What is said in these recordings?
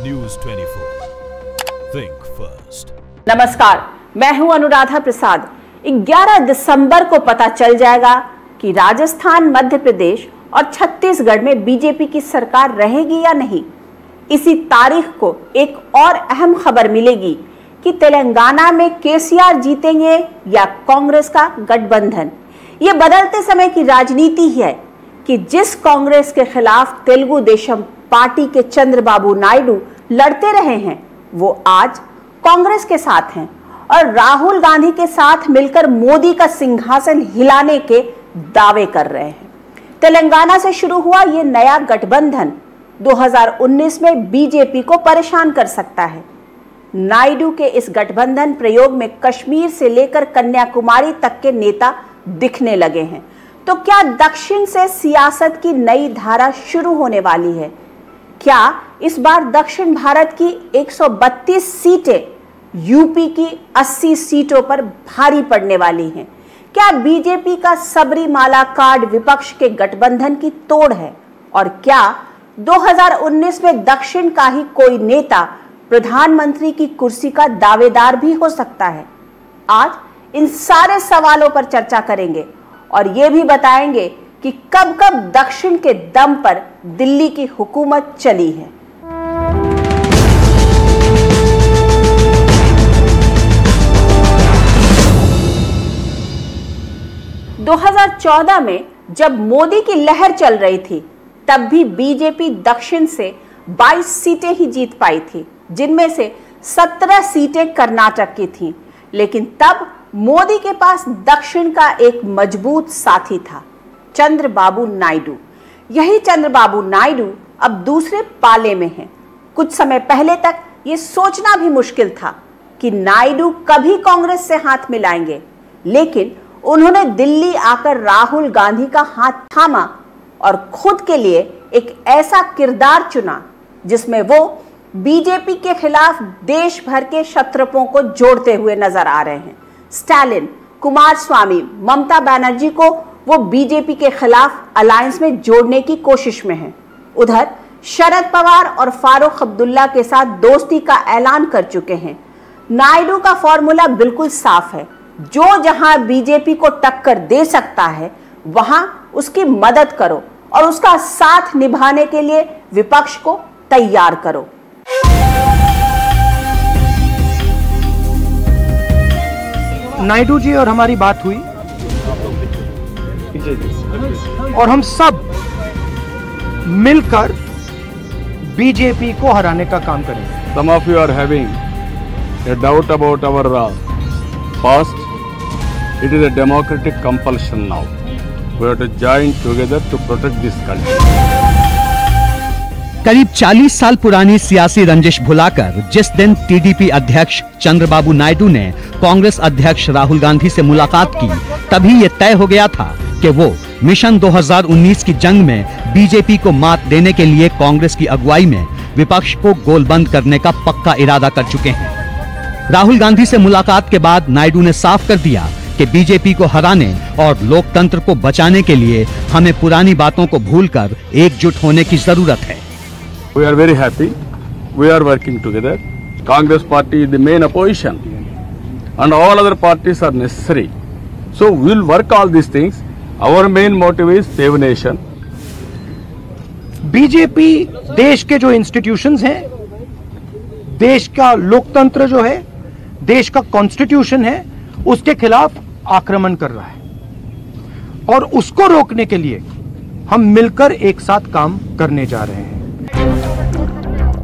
News 24. Think first. नमस्कार, मैं हूं अनुराधा प्रसाद। 11 दिसंबर को पता चल जाएगा कि राजस्थान, मध्य प्रदेश और छत्तीसगढ़ में बीजेपी की सरकार रहेगी या नहीं। इसी तारीख को एक और अहम खबर मिलेगी कि तेलंगाना में केसीआर जीतेंगे या कांग्रेस का गठबंधन। ये बदलते समय की राजनीति है कि जिस कांग्रेस के खिलाफ तेलुगु देशम पार्टी के चंद्रबाबू नायडू लड़ते रहे हैं, वो आज कांग्रेस के साथ हैं और राहुल गांधी के साथ मिलकर मोदी का सिंहासन हिलाने के दावे कर रहे हैं। तेलंगाना से शुरू हुआ ये नया गठबंधन 2019 में बीजेपी को परेशान कर सकता है। नायडू के इस गठबंधन प्रयोग में कश्मीर से लेकर कन्याकुमारी तक के नेता दिखने लगे हैं। तो क्या दक्षिण से सियासत की नई धारा शुरू होने वाली है? क्या इस बार दक्षिण भारत की 132 सीटें यूपी की 80 सीटों पर भारी पड़ने वाली हैं? क्या बीजेपी का सबरीमाला कार्ड विपक्ष के गठबंधन की तोड़ है? और क्या 2019 में दक्षिण का ही कोई नेता प्रधानमंत्री की कुर्सी का दावेदार भी हो सकता है? आज इन सारे सवालों पर चर्चा करेंगे और ये भी बताएंगे कि कब कब दक्षिण के दम पर दिल्ली की हुकूमत चली है। – 2014 में जब मोदी की लहर चल रही थी, तब भी बीजेपी दक्षिण से 22 सीटें ही जीत पाई थी, जिनमें से 17 सीटें कर्नाटक की थीं। लेकिन तब मोदी के पास दक्षिण का एक मजबूत साथी था, चंद्रबाबू नायडू। यही चंद्रबाबू नायडू अब दूसरे पाले में हैं। कुछ समय पहले तक ये सोचना भी मुश्किल था कि नायडू कभी कांग्रेस से हाथ मिलाएंगे, लेकिन उन्होंने दिल्ली आकर राहुल गांधी का हाथ थामा और खुद के लिए एक ऐसा किरदार चुना जिसमें वो बीजेपी के खिलाफ देश भर के शत्रुओं को जोड़ते हुए नजर आ रहे हैं। स्टालिन, कुमारस्वामी, ममता बनर्जी को वो बीजेपी के खिलाफ अलायंस में जोड़ने की कोशिश में हैं। उधर शरद पवार और फारूक अब्दुल्ला के साथ दोस्ती का ऐलान कर चुके हैं। नायडू का फॉर्मूला बिल्कुल साफ है, जो जहां बीजेपी को टक्कर दे सकता है वहां उसकी मदद करो और उसका साथ निभाने के लिए विपक्ष को तैयार करो। नायडू जी और हमारी बात हुई और हम सब मिलकर बीजेपी को हराने का काम करेंगे। Some of you are having a doubt about our past. It is a democratic compulsion now. We have to join together to protect this country. करीब 40 साल पुरानी सियासी रंजिश भुलाकर जिस दिन टीडीपी अध्यक्ष चंद्रबाबू नायडू ने कांग्रेस अध्यक्ष राहुल गांधी से मुलाकात की, तभी ये तय हो गया था कि वो मिशन 2019 की जंग में बीजेपी को मात देने के लिए कांग्रेस की अगुवाई में विपक्ष को गोलबंद करने का पक्का इरादा कर चुके हैं। राहुल गांधी से मुलाकात के बाद नायडू ने साफ कर दिया कि बीजेपी को हराने और लोकतंत्र को बचाने के लिए हमें पुरानी बातों को भूलकर एकजुट होने की जरूरत है। We are very happy. We are working together. Congress party is the main opposition and all other parties are necessary. So we will work all these things. Our main motive is save nation. BJP देश के जो institutions हैं, देश का लोकतंत्र जो है, देश का कॉन्स्टिट्यूशन है, उसके खिलाफ आक्रमण कर रहा है और उसको रोकने के लिए हम मिलकर एक साथ काम करने जा रहे हैं।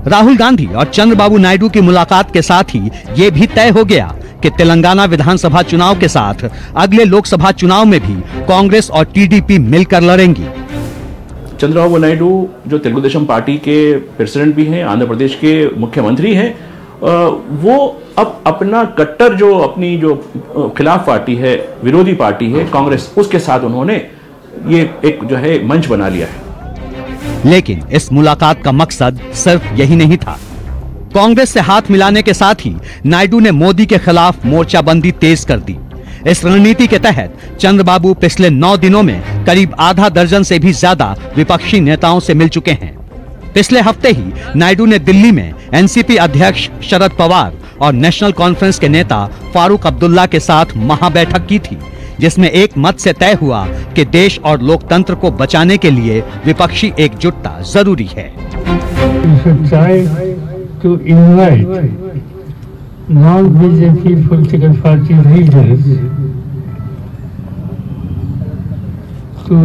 राहुल गांधी और चंद्रबाबू नायडू की मुलाकात के साथ ही ये भी तय हो गया कि तेलंगाना विधानसभा चुनाव के साथ अगले लोकसभा चुनाव में भी कांग्रेस और टीडीपी मिलकर लड़ेंगी। चंद्रबाबू नायडू जो तेलुगु देशम पार्टी के प्रेसिडेंट भी हैं, आंध्र प्रदेश के मुख्यमंत्री हैं, वो अब अपना कट्टर जो अपनी जो खिलाफ पार्टी है, विरोधी पार्टी है कांग्रेस, उसके साथ उन्होंने ये एक जो है मंच बना लिया है। लेकिन इस मुलाकात का मकसद सिर्फ यही नहीं था। कांग्रेस से हाथ मिलाने के साथ ही नायडू ने मोदी के खिलाफ मोर्चाबंदी तेज कर दी। इस रणनीति के तहत चंद्रबाबू पिछले 9 दिनों में करीब आधा दर्जन से भी ज्यादा विपक्षी नेताओं से मिल चुके हैं। पिछले हफ्ते ही नायडू ने दिल्ली में एनसीपी अध्यक्ष शरद पवार और नेशनल कॉन्फ्रेंस के नेता फारूक अब्दुल्ला के साथ महाबैठक की थी, जिसमें एक मत से तय हुआ कि देश और लोकतंत्र को बचाने के लिए विपक्षी एकजुटता जरूरी है। non-BJP political party leaders to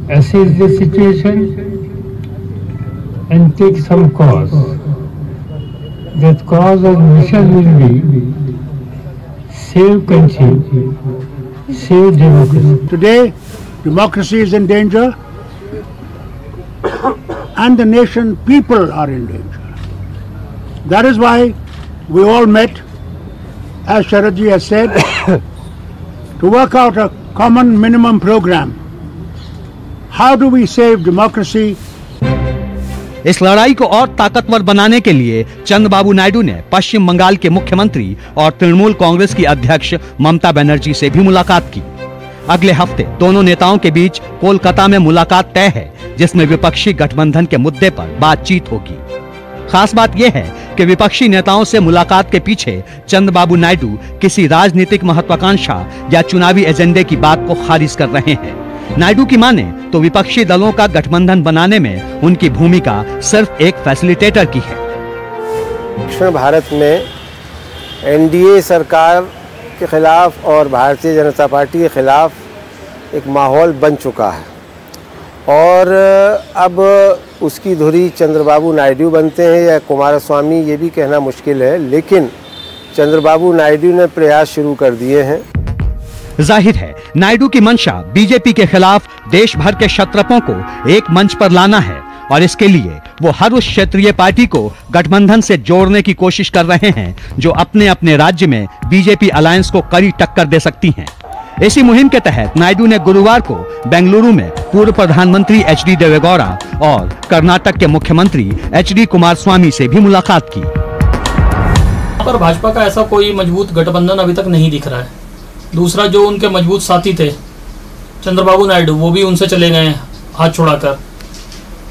assess the situation and take some cause. That cause or mission will be save country, save democracy. Today, democracy is in danger and the nation, people are in danger. That is why we all met, as Sharadji has said, to work out a common minimum program. How do we save democracy? इस लड़ाई को और ताकतवर बनाने के लिए चंद्रबाबू नायडू ने पश्चिम बंगाल के मुख्यमंत्री और तृणमूल कांग्रेस की अध्यक्ष ममता बनर्जी से भी मुलाकात की। अगले हफ्ते दोनों नेताओं के बीच कोलकाता में मुलाकात तय है, जिसमें विपक्षी गठबंधन के मुद्दे पर बातचीत होगी। खास बात यह है कि विपक्षी नेताओं से मुलाकात के पीछे चंद्रबाबू नायडू किसी राजनीतिक महत्वाकांक्षा या चुनावी एजेंडे की बात को खारिज कर रहे हैं। नायडू की माने तो विपक्षी दलों का गठबंधन बनाने में उनकी भूमिका सिर्फ एक फैसिलिटेटर की है। दक्षिण भारत में एनडीए सरकार के खिलाफ और भारतीय जनता पार्टी के खिलाफ एक माहौल बन चुका है और अब उसकी धुरी चंद्रबाबू नायडू बनते हैं या कुमारस्वामी, ये भी कहना मुश्किल है, लेकिन चंद्रबाबू नायडू ने प्रयास शुरू कर दिए हैं। जाहिर है नायडू की मंशा बीजेपी के खिलाफ देश भर के क्षत्रपों को एक मंच पर लाना है और इसके लिए वो हर उस क्षेत्रीय पार्टी को गठबंधन से जोड़ने की कोशिश कर रहे हैं जो अपने अपने राज्य में बीजेपी अलायंस को कड़ी टक्कर दे सकती हैं। इसी मुहिम के तहत नायडू ने गुरुवार को बेंगलुरु में पूर्व प्रधानमंत्री एच.डी. देवेगौड़ा और कर्नाटक के मुख्यमंत्री एच.डी. कुमारस्वामी से भी मुलाकात की। पर भाजपा का ऐसा कोई मजबूत गठबंधन अभी तक नहीं दिख रहा है। दूसरा, जो उनके मजबूत साथी थे चंद्रबाबू नायडू, वो भी उनसे चले गए हैं हाथ छुड़ाकर।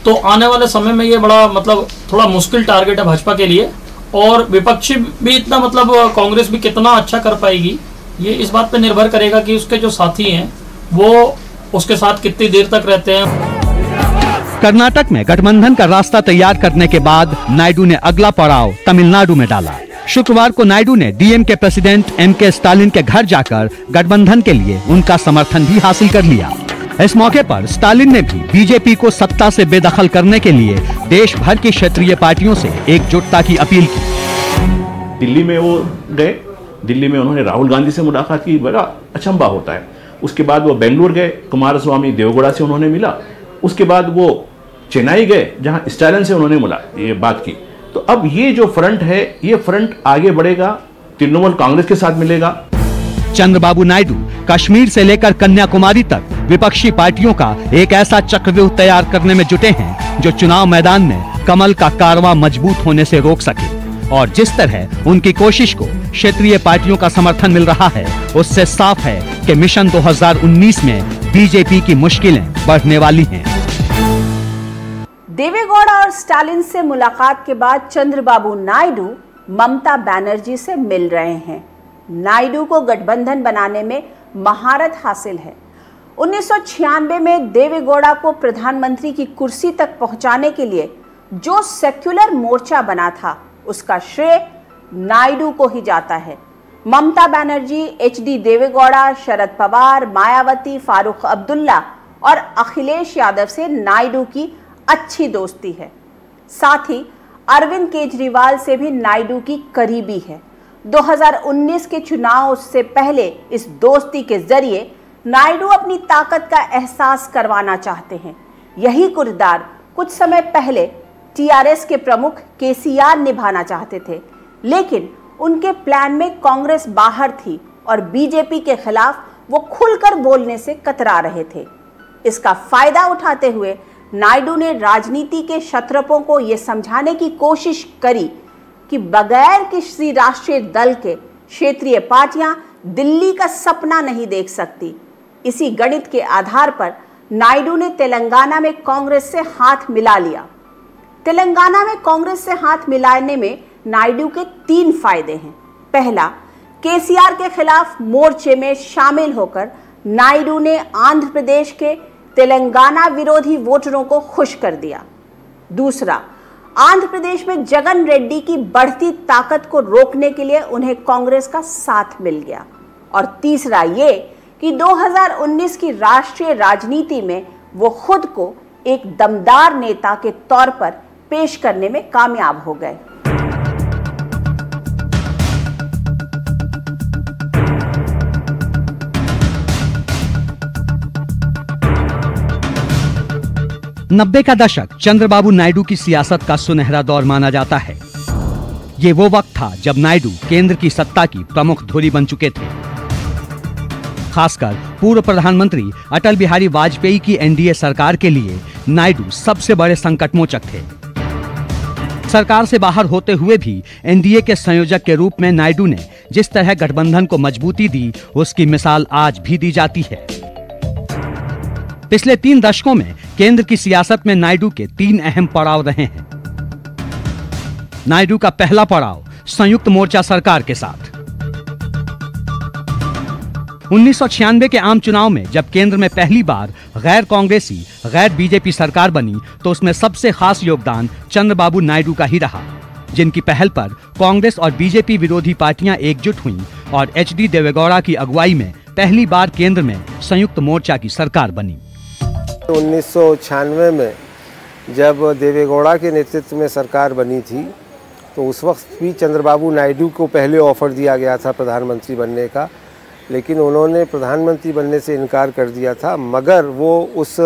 तो आने वाले समय में ये बड़ा थोड़ा मुश्किल टारगेट है भाजपा के लिए और विपक्षी भी इतना कांग्रेस भी कितना अच्छा कर पाएगी, ये इस बात पे निर्भर करेगा कि उसके जो साथी हैं वो उसके साथ कितनी देर तक रहते हैं। कर्नाटक में गठबंधन का रास्ता तैयार करने के बाद नायडू ने अगला पड़ाव तमिलनाडु में डाला। शुक्रवार को नायडू ने डीएम के प्रेसिडेंट एम.के. स्टालिन के घर जाकर गठबंधन के लिए उनका समर्थन भी हासिल कर लिया। इस मौके पर स्टालिन ने भी बीजेपी को सत्ता से बेदखल करने के लिए देश भर की क्षेत्रीय पार्टियों से एकजुटता की अपील की। दिल्ली में वो गए, दिल्ली में उन्होंने राहुल गांधी से मुलाकात की, बड़ा अचंभा होता है। उसके बाद वो बेंगलुरु गए, कुमारस्वामी देवगौड़ा से उन्होंने मिला। उसके बाद वो चेन्नई गए जहां स्टालिन से उन्होंने ये बात की। तो अब ये जो फ्रंट है, ये फ्रंट आगे बढ़ेगा, तृणमूल कांग्रेस के साथ मिलेगा। चंद्रबाबू नायडू कश्मीर से लेकर कन्याकुमारी तक विपक्षी पार्टियों का एक ऐसा चक्रव्यूह तैयार करने में जुटे हैं जो चुनाव मैदान में कमल का कारवां मजबूत होने से रोक सके। और जिस तरह उनकी कोशिश को क्षेत्रीय पार्टियों का समर्थन मिल रहा है, उससे साफ है कि मिशन 2019 में बीजेपी की मुश्किलें बढ़ने वाली हैं। देवेगौड़ा और स्टालिन से मुलाकात के बाद चंद्रबाबू नायडू ममता बनर्जी से मिल रहे हैं। नायडू को गठबंधन बनाने में महारत हासिल है। 1996 में देवेगौड़ा को प्रधानमंत्री की कुर्सी तक पहुंचाने के लिए जो सेक्युलर मोर्चा बना था, उसका श्रेय नायडू को ही जाता है। ममता बनर्जी, एच.डी. देवेगौड़ा, शरद पवार, मायावती, फारूक अब्दुल्ला और अखिलेश यादव से नायडू की अच्छी दोस्ती है। साथ ही अरविंद केजरीवाल से भी नायडू की करीबी है। 2019 के चुनाव से पहले इस दोस्ती के जरिए नायडू अपनी ताकत का एहसास करवाना चाहते हैं। यही किरदार कुछ समय पहले टीआरएस के प्रमुख केसीआर निभाना चाहते थे, लेकिन उनके प्लान में कांग्रेस बाहर थी और बीजेपी के खिलाफ वो खुलकर बोलने से कतरा रहे थे। इसका फायदा उठाते हुए नायडू ने राजनीति के क्षत्रपों को यह समझाने की कोशिश करी कि बगैर किसी राष्ट्रीय दल के क्षेत्रीय पार्टियां दिल्ली का सपना नहीं देख सकती। इसी गणित के आधार पर नायडू ने तेलंगाना में कांग्रेस से हाथ मिला लिया। तेलंगाना में कांग्रेस से हाथ मिलाने में नायडू के 3 फायदे हैं। पहला, केसीआर के खिलाफ मोर्चे में शामिल होकर नायडू ने आंध्र प्रदेश के तेलंगाना विरोधी वोटरों को खुश कर दिया। दूसरा, आंध्र प्रदेश में जगन रेड्डी की बढ़ती ताकत को रोकने के लिए उन्हें कांग्रेस का साथ मिल गया। और तीसरा ये कि 2019 की राष्ट्रीय राजनीति में वो खुद को एक दमदार नेता के तौर पर पेश करने में कामयाब हो गए। नब्बे का दशक चंद्रबाबू नायडू की सियासत का सुनहरा दौर माना जाता है। ये वो वक्त था जब नायडू केंद्र की सत्ता की प्रमुख धुरी बन चुके थे। खासकर पूर्व प्रधानमंत्री अटल बिहारी वाजपेयी की एनडीए सरकार के लिए नायडू सबसे बड़े संकटमोचक थे। सरकार से बाहर होते हुए भी एनडीए के संयोजक के रूप में नायडू ने जिस तरह गठबंधन को मजबूती दी, उसकी मिसाल आज भी दी जाती है। पिछले 3 दशकों में केंद्र की सियासत में नायडू के 3 अहम पड़ाव रहे हैं। नायडू का पहला पड़ाव संयुक्त मोर्चा सरकार के साथ। 1996 के आम चुनाव में जब केंद्र में पहली बार गैर कांग्रेसी, गैर बीजेपी सरकार बनी, तो उसमें सबसे खास योगदान चंद्रबाबू नायडू का ही रहा, जिनकी पहल पर कांग्रेस और बीजेपी विरोधी पार्टियां एकजुट हुईं और एचडी देवेगौड़ा की अगुवाई में पहली बार केंद्र में संयुक्त मोर्चा की सरकार बनी। 1996 में जब देवेगौड़ा के नेतृत्व में सरकार बनी थी, तो उस वक्त भी चंद्रबाबू नायडू को पहले ऑफर दिया गया था प्रधानमंत्री बनने का, लेकिन उन्होंने प्रधानमंत्री बनने से इनकार कर दिया था। मगर वो उस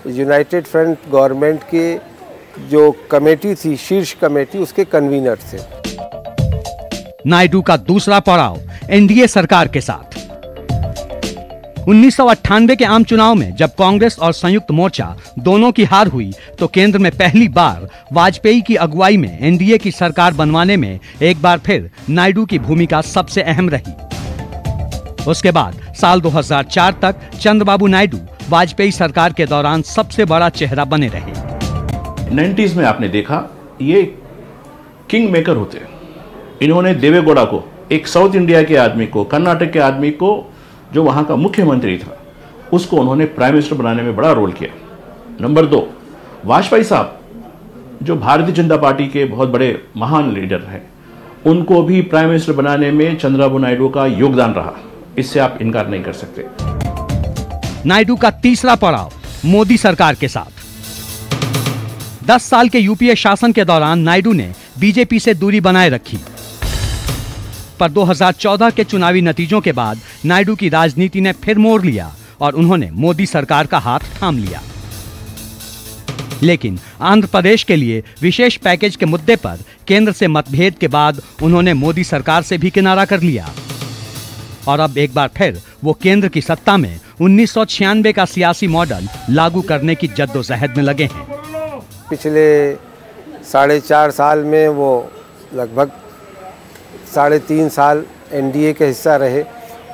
यूनाइटेड फ्रंट गवर्नमेंट के जो कमेटी थी, शीर्ष कमेटी, उसके कन्वीनर थे। नायडू का दूसरा पड़ाव एनडीए सरकार के साथ। 1998 के आम चुनाव में जब कांग्रेस और संयुक्त मोर्चा दोनों की हार हुई, तो केंद्र में पहली बार वाजपेयी की अगुवाई में एनडीए की सरकार बनवाने में एक बार फिर नायडू की भूमिका सबसे अहम रही। उसके बाद साल 2004 तक चंद्रबाबू नायडू वाजपेयी सरकार के दौरान सबसे बड़ा चेहरा बने रहे। 90s में आपने देखा ये किंग मेकर होते हैं। इन्होंने देवेगौड़ा को, एक साउथ इंडिया के आदमी को, कर्नाटक के आदमी को, जो वहां का मुख्यमंत्री था, उसको उन्होंने प्राइम मिनिस्टर बनाने में बड़ा रोल किया। नंबर 2, वाजपेयी साहब जो भारतीय जनता पार्टी के बहुत बड़े महान लीडर हैं, उनको भी प्राइम मिनिस्टर बनाने में चंद्रबाबू नायडू का योगदान रहा, इससे आप इनकार नहीं कर सकते। नायडू का तीसरा पड़ाव मोदी सरकार के साथ। 10 साल के यूपीए शासन के दौरान नायडू ने बीजेपी से दूरी बनाए रखी, पर 2014 के चुनावी नतीजों के बाद नायडू की राजनीति ने फिर मोड़ लिया और उन्होंने मोदी सरकार का हाथ थाम लिया। लेकिन आंध्र प्रदेश के लिए विशेष पैकेज के मुद्दे पर केंद्र से मतभेद के बाद उन्होंने मोदी सरकार से भी किनारा कर लिया और अब एक बार फिर वो केंद्र की सत्ता में 1996 का सियासी मॉडल लागू करने की जद्दोजहद में लगे हैं। पिछले 4.5 साल में वो लगभग 3.5 साल एनडीए के हिस्सा रहे,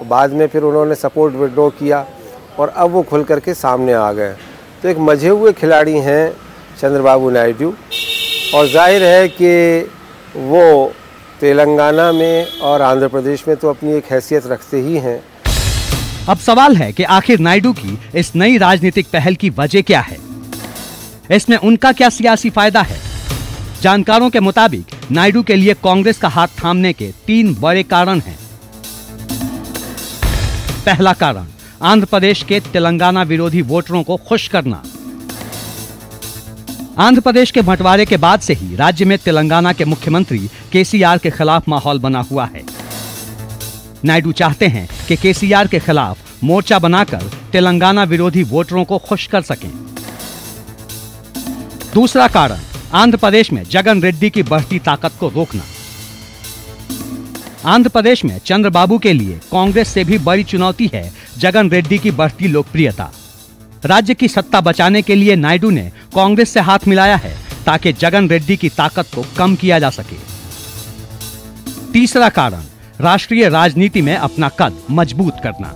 बाद में फिर उन्होंने सपोर्ट विड्रॉ किया और अब वो खुल करके सामने आ गए। तो एक मजे हुए खिलाड़ी हैं चंद्रबाबू नायडू, और जाहिर है कि वो तेलंगाना में और आंध्र प्रदेश में तो अपनी एक हैसियत रखते ही हैं। अब सवाल है कि आखिर नायडू की इस नई राजनीतिक पहल की वजह क्या है? इसमें उनका क्या सियासी फायदा है? जानकारों के मुताबिक नायडू के लिए कांग्रेस का हाथ थामने के 3 बड़े कारण हैं। पहला कारण आंध्र प्रदेश के तेलंगाना विरोधी वोटरों को खुश करना। आंध्र प्रदेश के बंटवारे के बाद से ही राज्य में तेलंगाना के मुख्यमंत्री केसीआर के खिलाफ माहौल बना हुआ है। नायडू चाहते हैं कि केसीआर के खिलाफ मोर्चा बनाकर तेलंगाना विरोधी वोटरों को खुश कर सकें। दूसरा कारण आंध्र प्रदेश में जगन रेड्डी की बढ़ती ताकत को रोकना। आंध्र प्रदेश में चंद्रबाबू के लिए कांग्रेस से भी बड़ी चुनौती है जगन रेड्डी की बढ़ती लोकप्रियता। राज्य की सत्ता बचाने के लिए नायडू ने कांग्रेस से हाथ मिलाया है ताकि जगन रेड्डी की ताकत को कम किया जा सके। तीसरा कारण राष्ट्रीय राजनीति में अपना कद मजबूत करना।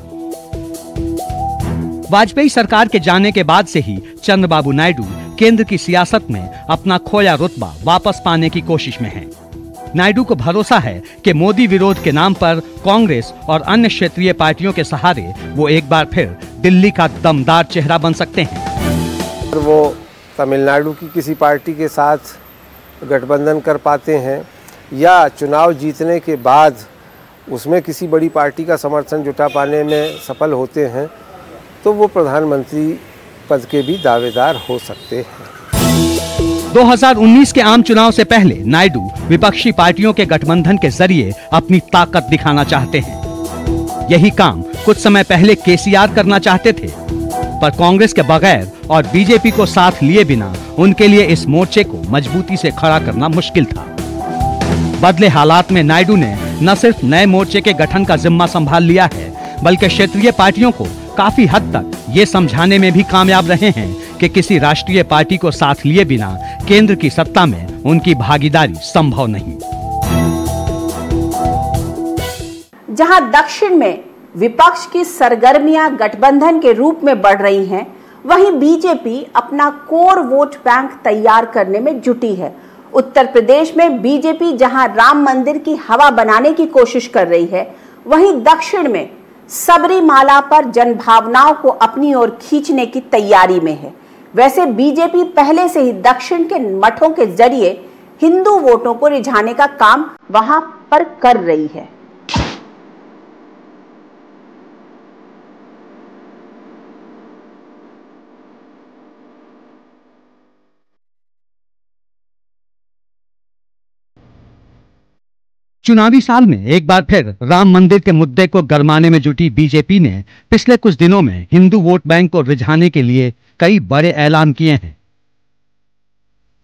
वाजपेयी सरकार के जाने के बाद से ही चंद्रबाबू नायडू केंद्र की सियासत में अपना खोया रुतबा वापस पाने की कोशिश में हैं। नायडू को भरोसा है कि मोदी विरोध के नाम पर कांग्रेस और अन्य क्षेत्रीय पार्टियों के सहारे वो एक बार फिर दिल्ली का दमदार चेहरा बन सकते हैं। वो तमिलनाडु की किसी पार्टी के साथ गठबंधन कर पाते हैं या चुनाव जीतने के बाद उसमें किसी बड़ी पार्टी का समर्थन जुटा पाने में सफल होते हैं तो वो प्रधानमंत्री पद के भी दावेदार हो सकते हैं। 2019 के आम चुनाव से पहले नायडू विपक्षी पार्टियों के गठबंधन के जरिए अपनी ताकत दिखाना चाहते हैं। यही काम कुछ समय पहले केसीआर करना चाहते थे, पर कांग्रेस के बगैर और बीजेपी को साथ लिए बिना उनके लिए इस मोर्चे को मजबूती से खड़ा करना मुश्किल था। बदले हालात में नायडू ने न सिर्फ नए मोर्चे के गठन का जिम्मा संभाल लिया है, बल्कि क्षेत्रीय पार्टियों को काफी हद तक ये समझाने में भी कामयाब रहे हैं कि किसी राष्ट्रीय पार्टी को साथ लिए बिना केंद्र की सत्ता में उनकी भागीदारी संभव नहीं। जहां दक्षिण में विपक्ष की सरगर्मियां गठबंधन के रूप में बढ़ रही हैं, वहीं बीजेपी अपना कोर वोट बैंक तैयार करने में जुटी है। उत्तर प्रदेश में बीजेपी जहां राम मंदिर की हवा बनाने की कोशिश कर रही है, वहीं दक्षिण में सबरीमाला पर जनभावनाओं को अपनी ओर खींचने की तैयारी में है। वैसे बीजेपी पहले से ही दक्षिण के मठों के जरिए हिंदू वोटों को रिझाने का काम वहां पर कर रही है। चुनावी साल में एक बार फिर राम मंदिर के मुद्दे को गरमाने में जुटी बीजेपी ने पिछले कुछ दिनों में हिंदू वोट बैंक को रिझाने के लिए कई बड़े ऐलान किए हैं।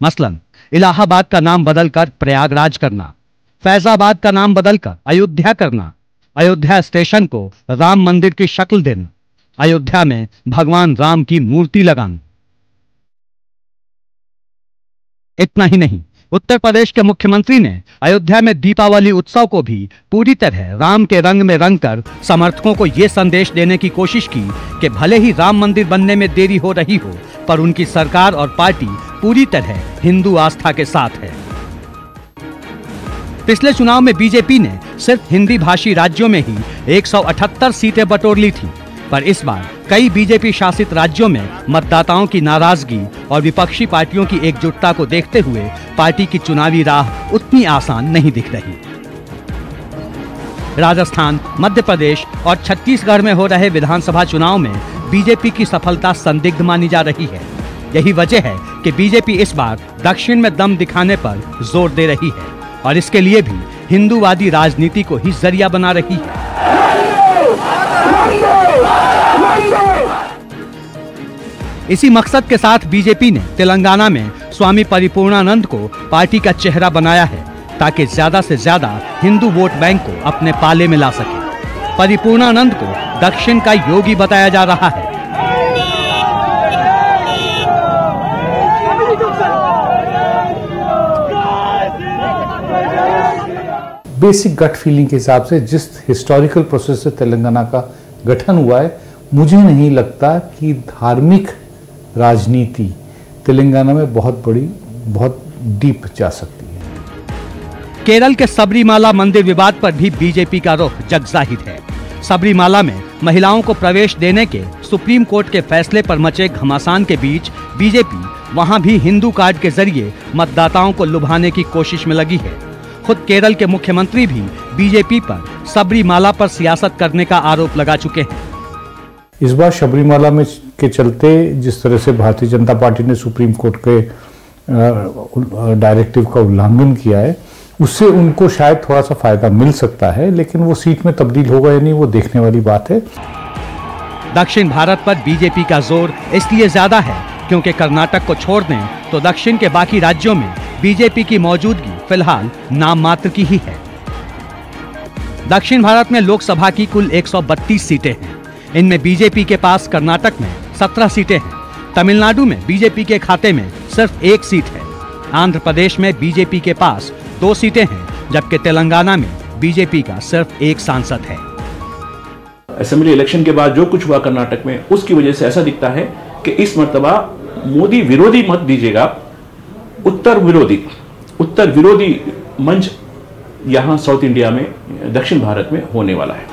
मसलन इलाहाबाद का नाम बदलकर प्रयागराज करना, फैजाबाद का नाम बदलकर अयोध्या करना, अयोध्या स्टेशन को राम मंदिर की शक्ल देना, अयोध्या में भगवान राम की मूर्ति लगाना। इतना ही नहीं, उत्तर प्रदेश के मुख्यमंत्री ने अयोध्या में दीपावली उत्सव को भी पूरी तरह राम के रंग में रंगकर समर्थकों को ये संदेश देने की कोशिश की कि भले ही राम मंदिर बनने में देरी हो रही हो, पर उनकी सरकार और पार्टी पूरी तरह हिंदू आस्था के साथ है। पिछले चुनाव में बीजेपी ने सिर्फ हिंदी भाषी राज्यों में ही 178 सीटें बटोर ली थी, पर इस बार कई बीजेपी शासित राज्यों में मतदाताओं की नाराजगी और विपक्षी पार्टियों की एकजुटता को देखते हुए पार्टी की चुनावी राह उतनी आसान नहीं दिख रही। राजस्थान, मध्य प्रदेश और छत्तीसगढ़ में हो रहे विधानसभा चुनाव में बीजेपी की सफलता संदिग्ध मानी जा रही है। यही वजह है कि बीजेपी इस बार दक्षिण में दम दिखाने पर जोर दे रही है और इसके लिए भी हिंदूवादी राजनीति को ही जरिया बना रही है। इसी मकसद के साथ बीजेपी ने तेलंगाना में स्वामी परिपूर्णानंद को पार्टी का चेहरा बनाया है, ताकि ज्यादा से ज्यादा हिंदू वोट बैंक को अपने पाले में ला सके। परिपूर्णानंद को दक्षिण का योगी बताया जा रहा है। बेसिक गट फीलिंग के हिसाब से जिस हिस्टोरिकल प्रोसेस से तेलंगाना का गठन हुआ है, मुझे नहीं लगता कि धार्मिक राजनीति तेलंगाना में बहुत डीप जा सकती है। केरल के सबरीमाला मंदिर विवाद पर भी बीजेपी का रुख जगजाहिर है। सबरीमाला में महिलाओं को प्रवेश देने के सुप्रीम कोर्ट के फैसले पर मचे घमासान के बीच बीजेपी वहां भी हिंदू कार्ड के जरिए मतदाताओं को लुभाने की कोशिश में लगी है। खुद केरल के मुख्यमंत्री भी बीजेपी पर सबरीमाला पर सियासत करने का आरोप लगा चुके हैं। इस बार सबरीमाला में के चलते जिस तरह से भारतीय जनता पार्टी ने सुप्रीम कोर्ट के डायरेक्टिव का उल्लंघन किया है, उससे उनको शायद थोड़ा सा फायदा मिल सकता है, लेकिन वो सीट में तब्दील होगा या नहीं, वो देखने वाली बात है। दक्षिण भारत पर बीजेपी का जोर इसलिए ज्यादा है क्योंकि कर्नाटक को छोड़ दें तो दक्षिण के बाकी राज्यों में बीजेपी की मौजूदगी फिलहाल नाम मात्र की ही है। दक्षिण भारत में लोकसभा की कुल 132 सीटें हैं। इनमें बीजेपी के पास कर्नाटक में 17 सीटें हैं। तमिलनाडु में बीजेपी के खाते में सिर्फ 1 सीट है। आंध्र प्रदेश में बीजेपी के पास 2 सीटें हैं, जबकि तेलंगाना में बीजेपी का सिर्फ 1 सांसद है। असेंबली इलेक्शन के बाद जो कुछ हुआ कर्नाटक में, उसकी वजह से ऐसा दिखता है कि इस मर्तबा मोदी विरोधी मत दीजिएगा, उत्तर विरोधी मंच यहां साउथ इंडिया में, दक्षिण भारत में होने वाला है।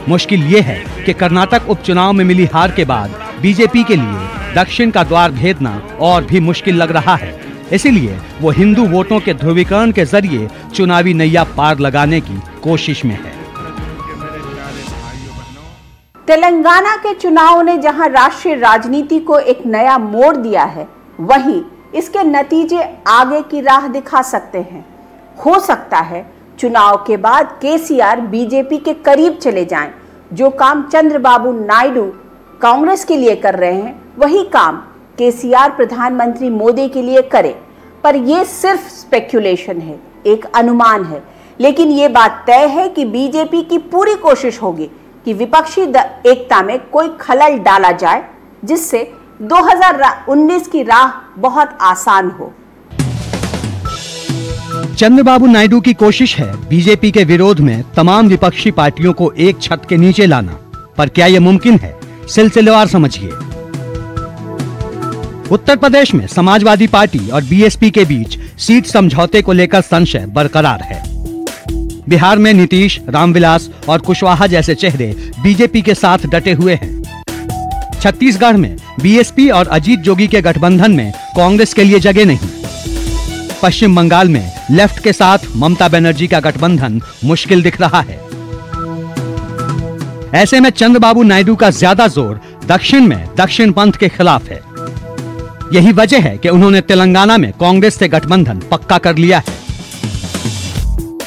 मुश्किल ये है कि कर्नाटक उपचुनाव में मिली हार के बाद बीजेपी के लिए दक्षिण का द्वार भेदना और भी मुश्किल लग रहा है। इसीलिए वो हिंदू वोटों के ध्रुवीकरण के जरिए चुनावी नैया पार लगाने की कोशिश में है। तेलंगाना के चुनाव ने जहां राष्ट्रीय राजनीति को एक नया मोड़ दिया है, वहीं इसके नतीजे आगे की राह दिखा सकते हैं। हो सकता है चुनाव के बाद केसीआर बीजेपी के करीब चले जाएं। जो काम चंद्रबाबू नायडू कांग्रेस के लिए कर रहे हैं, वही काम केसीआर प्रधानमंत्री मोदी के लिए करे। पर यह सिर्फ स्पेक्यूलेशन है, एक अनुमान है। लेकिन ये बात तय है कि बीजेपी की पूरी कोशिश होगी कि विपक्षी एकता में कोई खलल डाला जाए, जिससे 2019 की राह बहुत आसान हो। चंद्रबाबू नायडू की कोशिश है बीजेपी के विरोध में तमाम विपक्षी पार्टियों को एक छत के नीचे लाना। पर क्या यह मुमकिन है? सिलसिलेवार समझिए। उत्तर प्रदेश में समाजवादी पार्टी और बीएसपी के बीच सीट समझौते को लेकर संशय बरकरार है। बिहार में नीतीश, रामविलास और कुशवाहा जैसे चेहरे बीजेपी के साथ डटे हुए हैं। छत्तीसगढ़ में बीएसपी और अजीत जोगी के गठबंधन में कांग्रेस के लिए जगह नहीं। पश्चिम बंगाल में लेफ्ट के साथ ममता बनर्जी का गठबंधन मुश्किल दिख रहा है। ऐसे में चंद्रबाबू नायडू का ज्यादा जोर दक्षिण में दक्षिण पंथ के खिलाफ है। यही वजह है कि उन्होंने तेलंगाना में कांग्रेस से गठबंधन पक्का कर लिया है।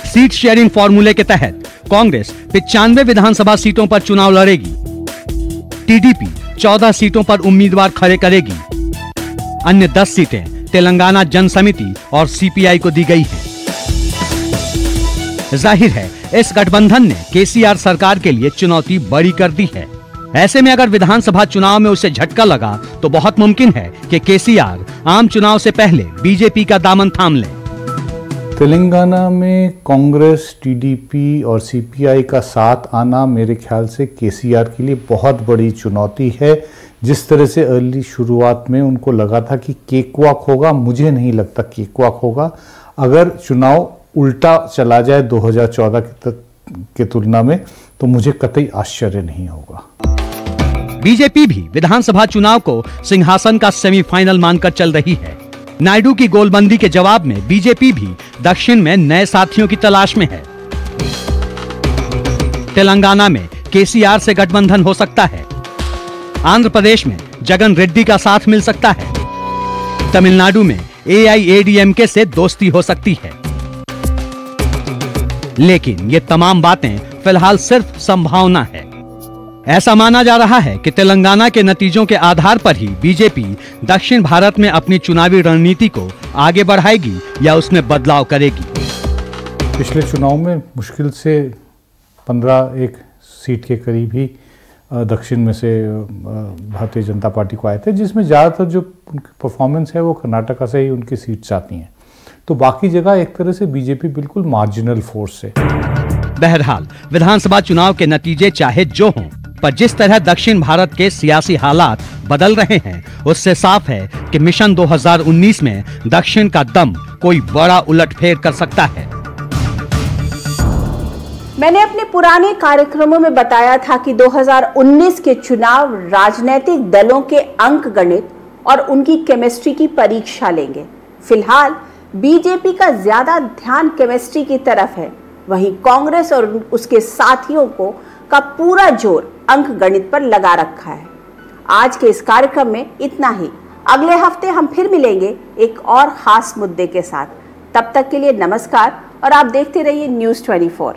सीट शेयरिंग फॉर्मूले के तहत कांग्रेस 95 विधानसभा सीटों पर चुनाव लड़ेगी। टीडीपी 14 सीटों पर उम्मीदवार खड़े करेगी। अन्य 10 सीटें तेलंगाना जन समिति और सीपीआई को दी गई हैं। जाहिर है इस गठबंधन ने केसीआर सरकार के लिए चुनौती बड़ी कर दी है। ऐसे में अगर विधानसभा चुनाव में उसे झटका लगा तो बहुत मुमकिन है कि केसीआर आम चुनाव से पहले बीजेपी का दामन थाम ले। तेलंगाना में कांग्रेस, टीडीपी और सीपीआई का साथ आना मेरे ख्याल से केसीआर के लिए बहुत बड़ी चुनौती है। जिस तरह से अर्ली शुरुआत में उनको लगा था कि केकवॉक होगा, मुझे नहीं लगता केकवॉक होगा। अगर चुनाव उल्टा चला जाए 2014 के तुलना में तो मुझे कतई आश्चर्य नहीं होगा। बीजेपी भी विधानसभा चुनाव को सिंहासन का सेमीफाइनल मानकर चल रही है। नायडू की गोलबंदी के जवाब में बीजेपी भी दक्षिण में नए साथियों की तलाश में है। तेलंगाना में केसीआर से गठबंधन हो सकता है। आंध्र प्रदेश में जगन रेड्डी का साथ मिल सकता है। तमिलनाडु में एआईएडीएमके से दोस्ती हो सकती है। लेकिन ये तमाम बातें फिलहाल सिर्फ संभावना है। ऐसा माना जा रहा है कि तेलंगाना के नतीजों के आधार पर ही बीजेपी दक्षिण भारत में अपनी चुनावी रणनीति को आगे बढ़ाएगी या उसमें बदलाव करेगी। पिछले चुनाव में मुश्किल से 15 सीट के करीब ही दक्षिण में से भारतीय जनता पार्टी को आए थे, जिसमें ज़्यादातर जो उनकी परफॉर्मेंस है वो कर्नाटका से ही उनकी सीट्स आती हैं। तो बाकी जगह एक तरह से बीजेपी बिल्कुल मार्जिनल फोर्स है। बहरहाल विधानसभा चुनाव के नतीजे चाहे जो हों, पर जिस तरह दक्षिण भारत के सियासी हालात बदल रहे हैं उससे साफ है कि मिशन 2019 में दक्षिण का दम कोई बड़ा उलटफेर कर सकता है। मैंने अपने पुराने कार्यक्रमों में बताया था कि 2019 के चुनाव राजनीतिक दलों के अंक गणित और उनकी केमिस्ट्री की परीक्षा लेंगे। फिलहाल बीजेपी का ज्यादा ध्यान केमिस्ट्री की तरफ है, वहीं कांग्रेस और उसके साथियों का पूरा जोर अंक गणित पर लगा रखा है। आज के इस कार्यक्रम में इतना ही। अगले हफ्ते हम फिर मिलेंगे एक और खास मुद्दे के साथ। तब तक के लिए नमस्कार और आप देखते रहिए न्यूज़ 24।